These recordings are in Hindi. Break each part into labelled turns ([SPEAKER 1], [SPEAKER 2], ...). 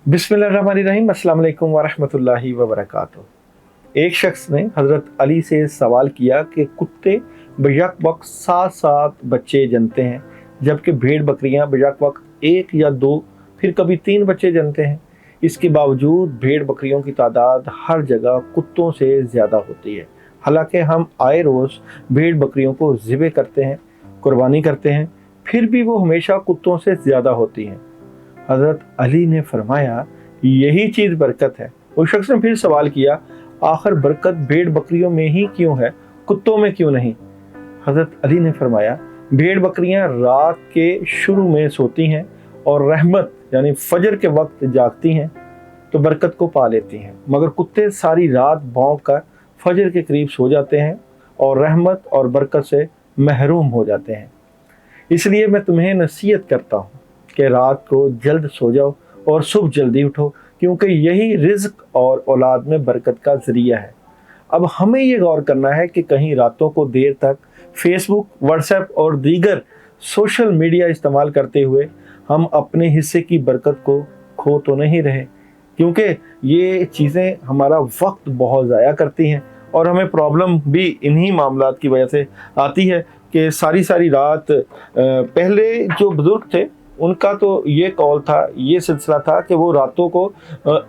[SPEAKER 1] बिस्मिल्लाहिर्रहमानिर्रहीम, अस्सलाम वालेकुम वरहमतुल्लाहि वबरकातुहू। एक शख्स ने हज़रत अली से सवाल किया कि कुत्ते बेशक वक्त 7-7 बच्चे जनते हैं, जबकि भेड़ बकरियां बेशक वक्त 1 या 2 फिर कभी 3 बच्चे जनते हैं। इसके बावजूद भेड़ बकरियों की तादाद हर जगह कुत्तों से ज़्यादा होती है। हालांकि हम आए रोज़ भेड़ बकरियों को ज़िबे करते हैं, कुर्बानी करते हैं, फिर भी वो हमेशा कुत्तों से ज़्यादा होती हैं। हज़रत अली ने फरमाया, यही चीज़ बरकत है। उस शख्स ने फिर सवाल किया, आखिर बरकत भेड़ बकरियों में ही क्यों है, कुत्तों में क्यों नहीं? हज़रत अली ने फरमाया, भेड़ बकरियां रात के शुरू में सोती हैं और रहमत यानी फजर के वक्त जागती हैं तो बरकत को पा लेती हैं, मगर कुत्ते सारी रात भौंक कर फजर के करीब सो जाते हैं और रहमत और बरकत से महरूम हो जाते हैं। इसलिए मैं तुम्हें नसीहत करता हूँ कि रात को जल्द सो जाओ और सुबह जल्दी उठो, क्योंकि यही रिज्क और औलाद में बरकत का ज़रिया है। अब हमें ये गौर करना है कि कहीं रातों को देर तक फेसबुक, व्हाट्सएप और दीगर सोशल मीडिया इस्तेमाल करते हुए हम अपने हिस्से की बरकत को खो तो नहीं रहे, क्योंकि ये चीज़ें हमारा वक्त बहुत ज़ाया करती हैं और हमें प्रॉब्लम भी इन्हीं मामलात की वजह से आती है कि सारी सारी रात पहले जो बुज़ुर्ग थे उनका तो ये कौल था, ये सिलसिला था कि वो रातों को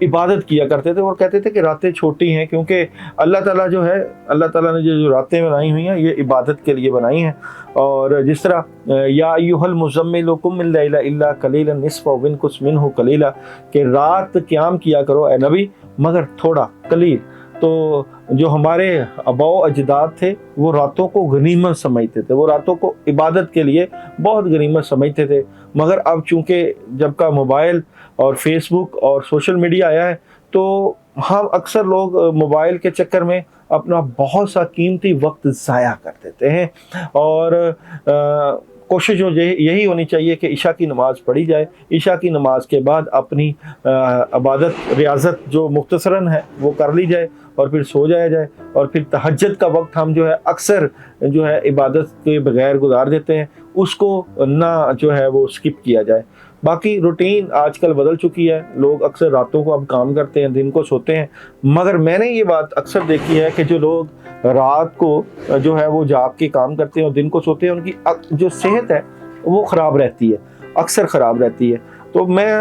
[SPEAKER 1] इबादत किया करते थे और कहते थे कि रातें छोटी हैं, क्योंकि अल्लाह ताला जो है, अल्लाह ताला ने जो रातें बनाई हुई हैं ये इबादत के लिए बनाई हैं। और जिस तरह या अय्युहल मुज़म्मिलु कुमिल लैला इल्ला कलीलन निस्फ़हु वइनकुस मिन्हु कलीला, कि रात क़याम किया करो ए नबी मगर थोड़ा कलील। तो जो हमारे आबाओ अजदाद थे वो रातों को गनीमत समझते थे, वो रातों को इबादत के लिए बहुत गनीमत समझते थे। मगर अब चूँकि जब का मोबाइल और फेसबुक और सोशल मीडिया आया है तो हम अक्सर लोग मोबाइल के चक्कर में अपना बहुत सा कीमती वक्त ज़ाया कर देते हैं। और कोशिश जो यही होनी चाहिए कि इशा की नमाज़ पढ़ी जाए, इशा की नमाज के बाद अपनी इबादत रियाज़त जो मुख्तसरन है वो कर ली जाए और फिर सो जाया जाए। और फिर तहज्जुद का वक्त हम जो है अक्सर जो है इबादत के बगैर गुजार देते हैं, उसको ना जो है वो स्किप किया जाए। बाकी रूटीन आजकल बदल चुकी है, लोग अक्सर रातों को अब काम करते हैं, दिन को सोते हैं। मगर मैंने ये बात अक्सर देखी है कि जो लोग रात को जो है वो जाग के काम करते हैं और दिन को सोते हैं, उनकी जो सेहत है वो ख़राब रहती है, अक्सर ख़राब रहती है। तो मैं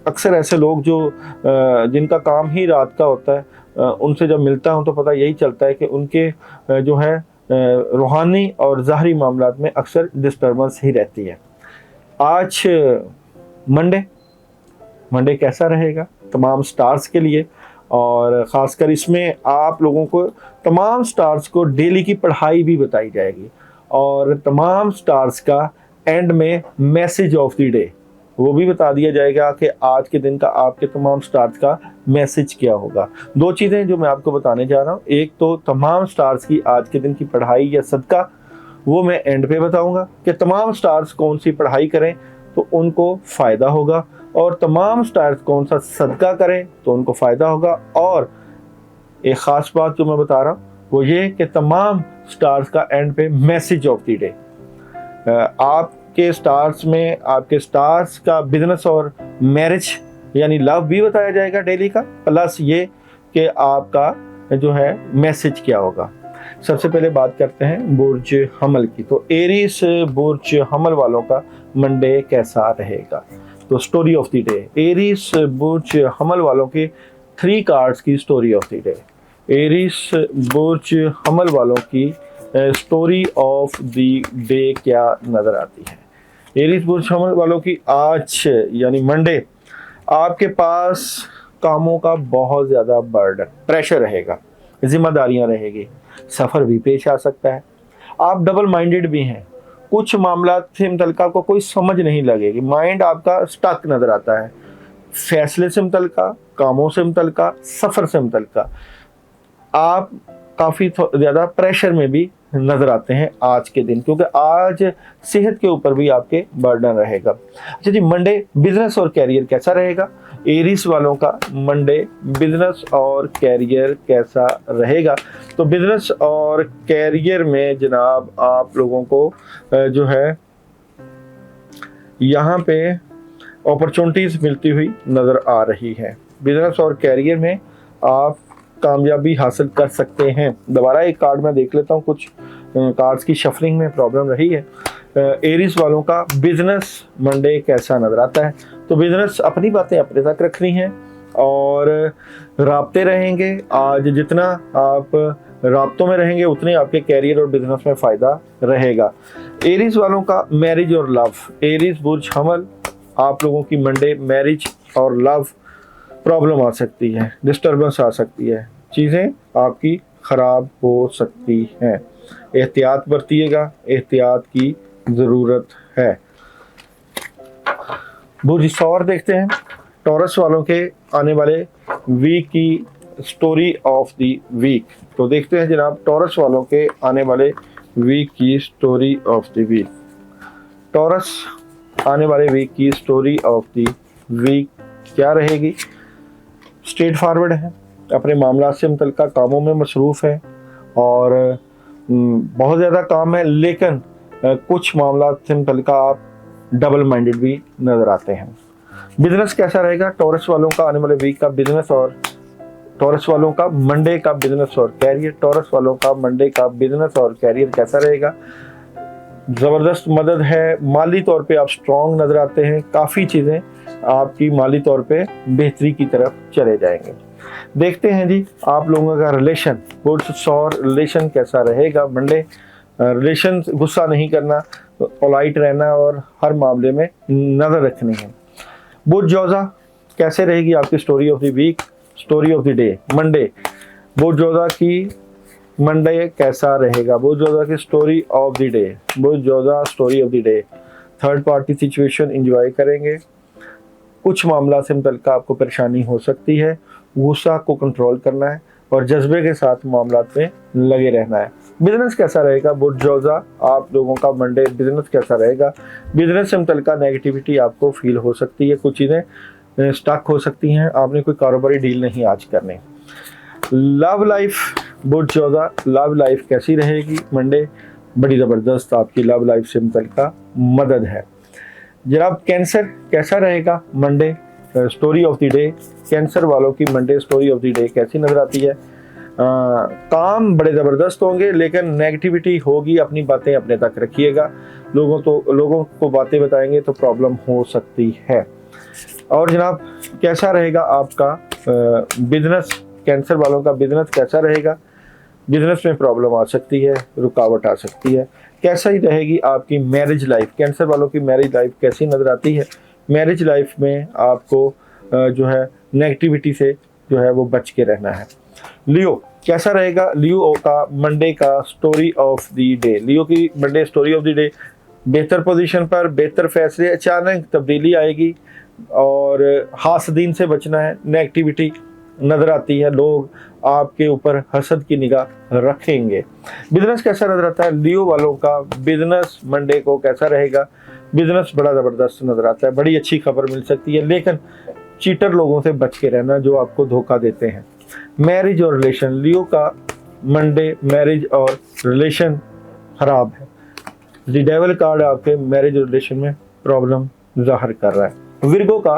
[SPEAKER 1] अक्सर ऐसे लोग जो जिनका काम ही रात का होता है उनसे जब मिलता हूँ तो पता यही चलता है कि उनके जो है रूहानी और ज़ाहरी मामलात में अक्सर डिस्टर्बेंस ही रहती है। आज मंडे कैसा रहेगा तमाम स्टार्स के लिए, और ख़ासकर इसमें आप लोगों को तमाम स्टार्स को डेली की पढ़ाई भी बताई जाएगी और तमाम स्टार्स का एंड में मैसेज ऑफ द डे वो भी बता दिया जाएगा कि आज के दिन का आपके तमाम स्टार्स का मैसेज क्या होगा। 2 चीज़ें जो मैं आपको बताने जा रहा हूँ, एक तो तमाम स्टार्स की आज के दिन की पढ़ाई या सदका, वो मैं एंड पे बताऊँगा कि तमाम स्टार्स कौन सी पढ़ाई करें तो उनको फ़ायदा होगा और तमाम स्टार्स कौन सा सदका करें तो उनको फ़ायदा होगा। और एक ख़ास बात जो मैं बता रहा हूँ वो ये कि तमाम स्टार्स का एंड पे मैसेज ऑफ द डे, आपके स्टार्स में आपके स्टार्स का बिजनेस और मैरिज यानी लव भी बताया जाएगा डेली का, प्लस ये कि आपका जो है मैसेज क्या होगा। सबसे पहले बात करते हैं बुर्ज हमल की। तो एरीज बुर्ज हमल वालों का मंडे कैसा रहेगा? तो story of the day, Aries बुर्ज हमल वालों के 3 कार्ड्स की story of the day. Aries बुर्ज हमल वालों की स्टोरी ऑफ द डे क्या नज़र आती है? एरीज बुर्ज हमल वालों की आज यानी मंडे आपके पास कामों का बहुत ज़्यादा बर्डन, प्रेशर रहेगा, जिम्मेदारियां रहेगी, सफ़र भी पेश आ सकता है। आप डबल माइंडेड भी हैं, कुछ मामला से मुतल्लिक़ आपको कोई समझ नहीं लगेगी, माइंड आपका स्टक नज़र आता है, फैसले से मुतल्लिक़, कामों से मुतल्लिक़, सफ़र से मुतल्लिक़ आप काफ़ी ज़्यादा प्रेशर में भी नज़र आते हैं आज के दिन, क्योंकि आज सेहत के ऊपर भी आपके बर्डन रहेगा। अच्छा जी, मंडे बिजनेस और कैरियर कैसा रहेगा? एरीज वालों का मंडे बिजनेस और कैरियर कैसा रहेगा? तो बिजनेस और कैरियर में जनाब आप लोगों को जो है यहाँ पे अपॉर्चुनिटीज़ मिलती हुई नज़र आ रही है। बिजनेस और कैरियर में आप कामयाबी हासिल कर सकते हैं। दोबारा एक कार्ड मैं देख लेता हूँ, कुछ कार्ड्स की शफलिंग में प्रॉब्लम रही है। एरीज वालों का बिजनेस मंडे कैसा नजर आता है? तो बिजनेस अपनी बातें अपने तक रखनी है और राब्ते रहेंगे। आज जितना आप राब्तों में रहेंगे उतने आपके कैरियर और बिजनेस में फ़ायदा रहेगा। एरीज वालों का मैरिज और लव। एरीज बुर्ज हमल, आप लोगों की मंडे मैरिज और लव प्रॉब्लम आ सकती है, डिस्टर्बेंस आ सकती है, चीज़ें आपकी ख़राब हो सकती हैं। एहतियात बरतिएगा, एहतियात की ज़रूरत है। बुर्ज सौर देखते हैं, टॉरस वालों के आने वाले वीक की स्टोरी ऑफ द वीक। तो देखते हैं जनाब, टॉरस वालों के आने वाले वीक की story of the week. Taurus आने वाले वीक की स्टोरी ऑफ द वीक क्या रहेगी? स्ट्रेट फॉरवर्ड है, अपने मामला से मुतल्लिका कामों में मसरूफ़ है और बहुत ज़्यादा काम है, लेकिन कुछ मामला से मुतल्लिका आप डबल माइंडेड भी नज़र आते हैं। बिजनेस कैसा रहेगा टॉरस वालों का आने वाले वीक का बिजनेस और टॉरस वालों का मंडे का बिजनेस और कैरियर? टॉरस वालों का मंडे का बिजनेस और कैरियर कैसा रहेगा? ज़बरदस्त मदद है, माली तौर पे आप स्ट्रॉन्ग नज़र आते हैं, काफ़ी चीज़ें आपकी माली तौर पे बेहतरी की तरफ चले जाएंगे। देखते हैं जी आप लोगों का रिलेशन, बुर्ज सौर रिलेशन कैसा रहेगा मंडे? रिलेशन, गुस्सा नहीं करना, पोलाइट रहना और हर मामले में नज़र रखनी है। बुर्ज जोज़ा कैसे रहेगी आपकी story of the week, story of the day Monday? बुर्ज जोज़ा की मंडे कैसा रहेगा? बुर्ज जोज़ा की स्टोरी ऑफ द डे, बुर्ज जोज़ा story of the day. Third party situation enjoy करेंगे, कुछ मामला से मुतल्लिका आपको परेशानी हो सकती है, गुस्सा को कंट्रोल करना है और जज्बे के साथ मामला में लगे रहना है। बिजनेस कैसा रहेगा बुर्ज जोज़ा, आप लोगों का मंडे बिजनेस कैसा रहेगा? बिजनेस से मुतल्लिका नेगेटिविटी आपको फील हो सकती है, कुछ चीज़ें स्टक हो सकती हैं, आपने कोई कारोबारी डील नहीं आज करनी। लव लाइफ बुर्ज जोज़ा, लव लाइफ कैसी रहेगी मंडे? बड़ी ज़बरदस्त आपकी लव लाइफ से मुतल्लिका मदद है। जनाब कैंसर कैसा रहेगा Monday, story of the day? Cancer वालों की Monday story of the day कैसी नज़र आती है? काम बड़े ज़बरदस्त होंगे लेकिन नेगेटिविटी होगी, अपनी बातें अपने तक रखिएगा, लोगों को बातें बताएंगे तो प्रॉब्लम हो सकती है। और जनाब कैसा रहेगा आपका बिजनेस, कैंसर वालों का बिजनेस कैसा रहेगा? बिजनेस में प्रॉब्लम आ सकती है, रुकावट आ सकती है। कैसा ही रहेगी आपकी मैरिज लाइफ, कैंसर वालों की मैरिज लाइफ कैसी नज़र आती है? मैरिज लाइफ में आपको जो है नेगेटिविटी से जो है वो बच के रहना है। लियो कैसा रहेगा? लियो का मंडे का स्टोरी ऑफ द डे, लियो की Monday story of the day, बेहतर पोजीशन पर, बेहतर फैसले, अचानक तब्दीली आएगी और हासदीन से बचना है, नेगेटिविटी नज़र आती है, लोग आपके ऊपर हसद की निगाह रखेंगे। बिजनेस कैसा नज़र आता है लियो वालों का? बिजनेस मंडे को कैसा रहेगा? बिजनेस बड़ा ज़बरदस्त नज़र आता है, बड़ी अच्छी खबर मिल सकती है, लेकिन चीटर लोगों से बच के रहना जो आपको धोखा देते हैं। मैरिज और रिलेशन, लियो का मंडे मैरिज और रिलेशन खराब है। द डेविल कार्ड आपके मैरिज और रिलेशन में प्रॉब्लम जाहिर कर रहा है। विर्गो का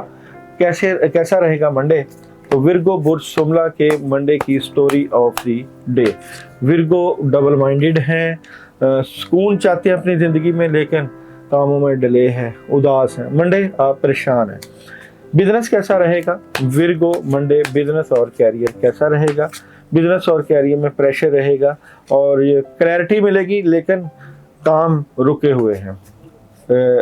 [SPEAKER 1] कैसा रहेगा मंडे? तो विर्गो बुर्ज शुमला के मंडे की story of the day. Virgo double minded हैं, सुकून चाहते हैं अपनी ज़िंदगी में लेकिन कामों में डिले है, उदास हैं। मंडे आप परेशान हैं। बिजनेस कैसा रहेगा विर्गो मंडे? बिजनेस और कैरियर कैसा रहेगा? बिजनेस और कैरियर में प्रेशर रहेगा और ये क्लैरिटी मिलेगी लेकिन काम रुके हुए हैं।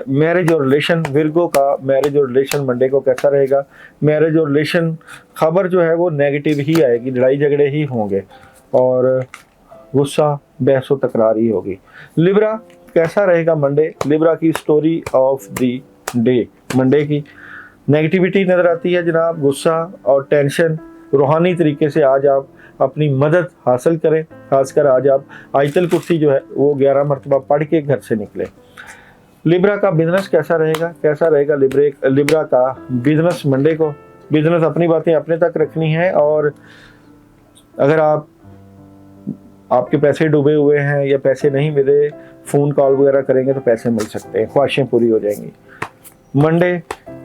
[SPEAKER 1] मैरिज और रिलेशन, विर्गो का मैरिज और रिलेशन मंडे को कैसा रहेगा? मैरिज और रिलेशन खबर जो है वो नेगेटिव ही आएगी, लड़ाई झगड़े ही होंगे और गुस्सा बहस व तकरार ही होगी। लिब्रा कैसा रहेगा मंडे? लिब्रा की story of the day, Monday की नेगेटिविटी नज़र आती है जनाब, गुस्सा और टेंशन। रूहानी तरीके से आज आप अपनी मदद हासिल करें, खासकर आज आप आयतल कुर्सी जो है वो 11 मरतबा पढ़ के घर से निकले। लिब्रा का बिजनेस कैसा रहेगा? कैसा रहेगा लिब्रा का बिजनेस मंडे को? बिजनेस अपनी बातें अपने तक रखनी है और अगर आपके पैसे डूबे हुए हैं या पैसे नहीं मिले, फ़ोन कॉल वगैरह करेंगे तो पैसे मिल सकते हैं, ख्वाहिशें पूरी हो जाएंगी। मंडे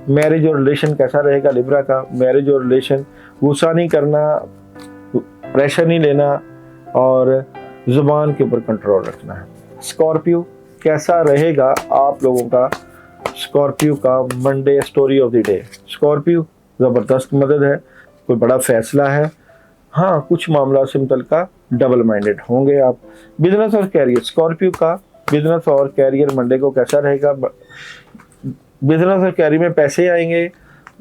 [SPEAKER 1] मैरिज और रिलेशन कैसा रहेगा लिब्रा का? मैरिज और रिलेशन, गुस्सा नहीं करना, प्रेशर नहीं लेना और जुबान के ऊपर कंट्रोल रखना है। स्कॉर्पियो, कैसा रहेगा आप लोगों का स्कॉर्पियो का Monday story of the day? Scorpio, ज़बरदस्त मदद है, कोई बड़ा फैसला है, हाँ कुछ मामला से मुतल्लिका डबल माइंडेड होंगे आप। बिजनेस और कैरियर, स्कॉर्पियो का बिजनेस और कैरियर मंडे को कैसा रहेगा? बिजनेस और कैरियर में पैसे आएंगे,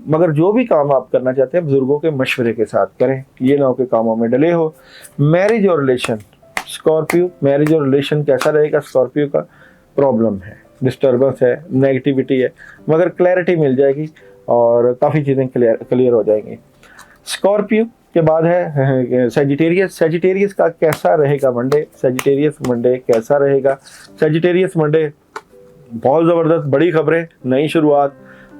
[SPEAKER 1] मगर जो भी काम आप करना चाहते हैं बुजुर्गों के मशवरे के साथ करें, ये ना हो कि कामों में डले हो। मैरिज और रिलेशन, स्कॉर्पियो मैरिज और रिलेशन कैसा रहेगा? स्कॉर्पियो का प्रॉब्लम है, डिस्टर्बेंस है, नेगेटिविटी है, मगर क्लैरिटी मिल जाएगी और काफ़ी चीज़ें क्लियर हो जाएंगी। स्कॉर्पियो के बाद है सैजिटेरियस। सैजिटेरियस का कैसा रहेगा मंडे? सैजिटेरियस मंडे कैसा रहेगा? सैजिटेरियस मंडे बहुत ज़बरदस्त, बड़ी खबरें, नई शुरुआत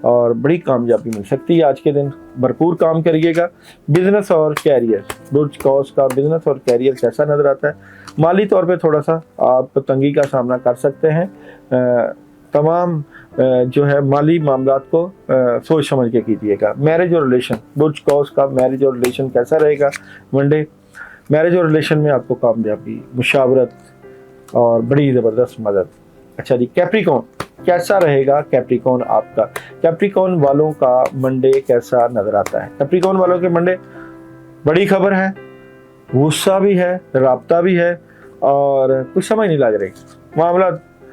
[SPEAKER 1] और बड़ी कामयाबी मिल सकती है आज के दिन, भरपूर काम करिएगा। बिजनेस और कैरियर, बुर्ज कौस का बिजनेस और कैरियर कैसा नजर आता है? माली तौर पे थोड़ा सा आप तंगी का सामना कर सकते हैं, तमाम जो है माली मामलात को सोच समझ के कीजिएगा। मैरिज और रिलेशन, बुर्ज कौस का मैरिज और रिलेशन कैसा रहेगा मंडे? मैरिज और रिलेशन में आपको कामयाबी, मुशावरत और बड़ी ज़बरदस्त मदद। अच्छा जी, कैप्रिकॉन कैसा रहेगा? कैप्रिकॉन आपका, कैप्रिकॉन वालों का मंडे कैसा नजर आता है? कैप्रिकॉन वालों के मंडे बड़ी खबर है, गुस्सा भी है, राब्ता भी है और कुछ समझ नहीं लग रही, मामला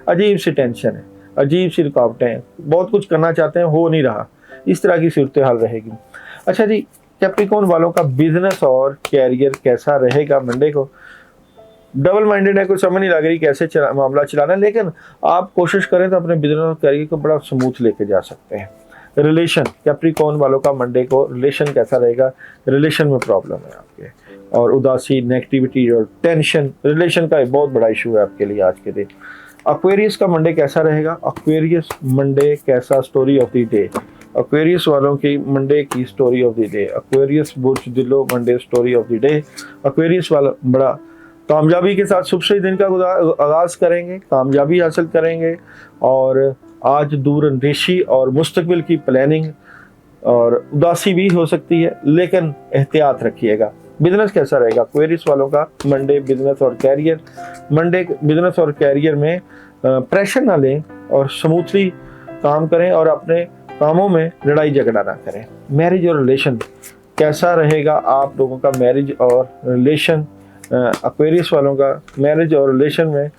[SPEAKER 1] अजीब सी टेंशन है, अजीब सी रुकावटें हैं, बहुत कुछ करना चाहते हैं, हो नहीं रहा, इस तरह की सूरत हाल रहेगी। अच्छा जी, कैप्रिकॉन वालों का बिजनेस और कैरियर कैसा रहेगा मंडे को? डबल माइंडेड है, कुछ समझ नहीं लग रही कैसे मामला चलाना है, लेकिन आप कोशिश करें तो अपने बिजनेस और कैरियर को बड़ा स्मूथ लेके जा सकते हैं। रिलेशन, कैप्रिकॉन वालों का मंडे को रिलेशन कैसा रहेगा? रिलेशन में प्रॉब्लम है आपके और उदासी, नेगेटिविटी और टेंशन, रिलेशन का एक बहुत बड़ा इशू है आपके लिए आज के दिन। एक्वेरियस का मंडे कैसा रहेगा? एक्वेरियस मंडे कैसा story of the day? Aquarius वालों की मंडे की story of the day, Aquarius बुर्ज दिलो Monday story of the day. Aquarius वाला बड़ा कामयाबी के साथ सुबह से दिन का आगाज करेंगे, कामयाबी हासिल करेंगे और आज दूरंदेशी और मुस्तकबिल की प्लानिंग और उदासी भी हो सकती है, लेकिन एहतियात रखिएगा। बिजनेस कैसा रहेगा एक्वेरियस वालों का मंडे? बिजनेस और कैरियर, मंडे बिजनेस और कैरियर में प्रेशर ना लें और स्मूथली काम करें और अपने कामों में लड़ाई झगड़ा ना करें। मैरिज और रिलेशन कैसा रहेगा आप लोगों का? मैरिज और रिलेशन, एक्वेरियस वालों का मैरिज और रिलेशन में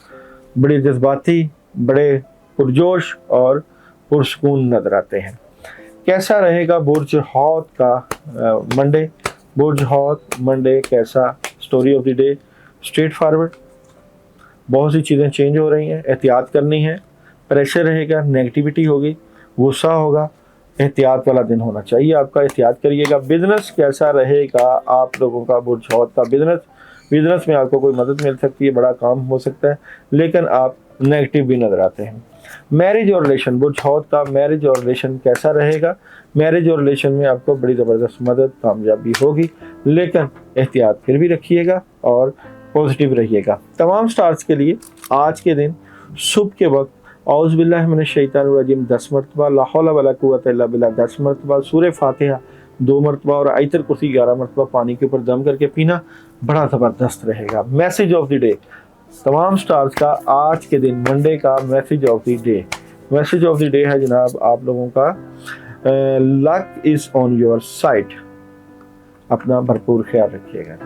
[SPEAKER 1] बड़े जज्बाती, बड़े पुरजोश और पुरसकून नजर आते हैं। कैसा रहेगा बुर्ज हौत का मंडे? बुर्ज हौत मंडे कैसा story of the day? Straight forward, बहुत सी चीज़ें चेंज हो रही हैं, एहतियात करनी है, प्रेशर रहेगा, नेगेटिविटी होगी, गुस्सा होगा, एहतियात वाला दिन होना चाहिए आपका, एहतियात करिएगा। बिजनेस कैसा रहेगा आप लोगों का? बुर्ज हौत का बिजनेस में आपको कोई मदद मिल सकती है, बड़ा काम हो सकता है, लेकिन आप नेगेटिव भी नजर आते हैं। मैरिज और रिलेशन, बुर्ज हौत का मैरिज और रिलेशन कैसा रहेगा? मैरिज और रिलेशन में आपको बड़ी ज़बरदस्त मदद, कामयाबी होगी, लेकिन एहतियात फिर भी रखिएगा और पॉजिटिव रहिएगा। तमाम स्टार्स के लिए आज के दिन सुबह के वक्त औज़ बिल्लाहि मिनश शैतानिर रजीम 10 मरतबा, ला हौला वला कुव्वता इल्ला बिल्लाह 10 मरतबा, सूरह फातिहा 2 मरतबा और आयतुल कुर्सी 11 मरतबा पानी के ऊपर दम करके पीना बड़ा ज़बरदस्त रहेगा। मैसेज ऑफ द डे, तमाम स्टार्स का आज के दिन मंडे का message of the day, message of the day है जनाब आप लोगों का, luck is on your side. अपना भरपूर ख्याल रखिएगा।